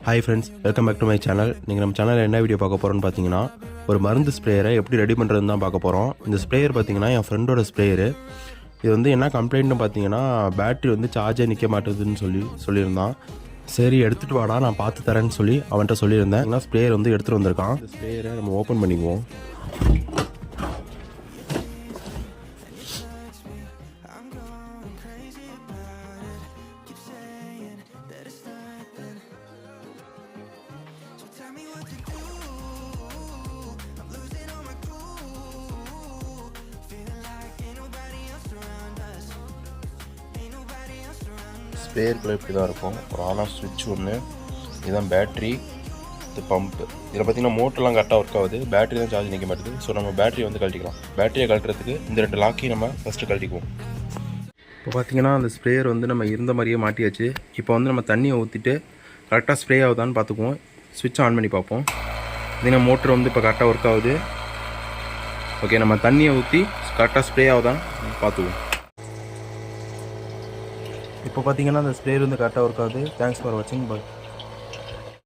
Hi friends, welcome back to my channel. நீங்கள் நம்ம சேனலில் என்ன வீடியோ பார்க்க போகிறோன்னு பார்த்தீங்கன்னா, ஒரு மருந்து ஸ்ப்ரேயரை எப்படி ரெடி பண்ணுறதுன்னு தான் பார்க்க போகிறோம். இந்த ஸ்ப்ரேயர் பார்த்தீங்கன்னா என் ஃப்ரெண்டோட ஸ்ப்ரேயரு. இது வந்து என்ன கம்ப்ளைண்ட்னு பார்த்தீங்கன்னா, பேட்ரி வந்து சார்ஜே நிற்க மாட்டேதுன்னு சொல்லியிருந்தான். சரி எடுத்துகிட்டு வாடா, நான் பார்த்து தரேன்னு சொல்லி அவன்கிட்ட சொல்லியிருந்தேன். ஏன்னா ஸ்ப்ரேயர் வந்து எடுத்துகிட்டு வந்திருக்கான். இந்த ஸ்ப்ரேயரை நம்ம ஓப்பன் பண்ணிக்குவோம். ஸ்ப்ரேயருக்குள்ளே இப்படி தான் இருக்கும். ஒரு ஆன் ஆஃப் ஸ்விட்ச் ஒன்று, இதுதான் பேட்ரி, இது பம்பு. இதில் பார்த்திங்கன்னா மோட்டர்லாம் கரெக்டாக ஒர்க் ஆகுது, பேட்ரி தான் சார்ஜ் நிற்க மாட்டேது. ஸோ நம்ம பேட்டரியை வந்து கழட்டிக்கலாம். பேட்டரியை கழட்டுறதுக்கு இந்த 2 லாக்கையும் நம்ம ஃபஸ்ட்டு கழட்டிக்குவோம். இப்போ பார்த்திங்கன்னா அந்த ஸ்ப்ரேயர் வந்து நம்ம இருந்த மாதிரியே மாட்டியாச்சு. இப்போ வந்து நம்ம தண்ணியை ஊற்றிட்டு கரெக்டாக ஸ்ப்ரே ஆகுதான்னு பார்த்துக்குவோம். ஸ்விட்ச் ஆன் பண்ணி பார்ப்போம். பார்த்திங்கன்னா மோட்டர் வந்து இப்போ கரெக்டாக ஒர்க் ஆகுது. ஓகே, நம்ம தண்ணியை ஊற்றி கரெக்டாக ஸ்ப்ரே ஆகுதான்னு பார்த்துக்குவோம். இப்போ பார்த்தீங்கன்னா அந்த ஸ்ப்ரேயர் வந்து கரெக்டாக ஒர்க் ஆகுது. தேங்க்ஸ் ஃபார் வாட்சிங். பாய்.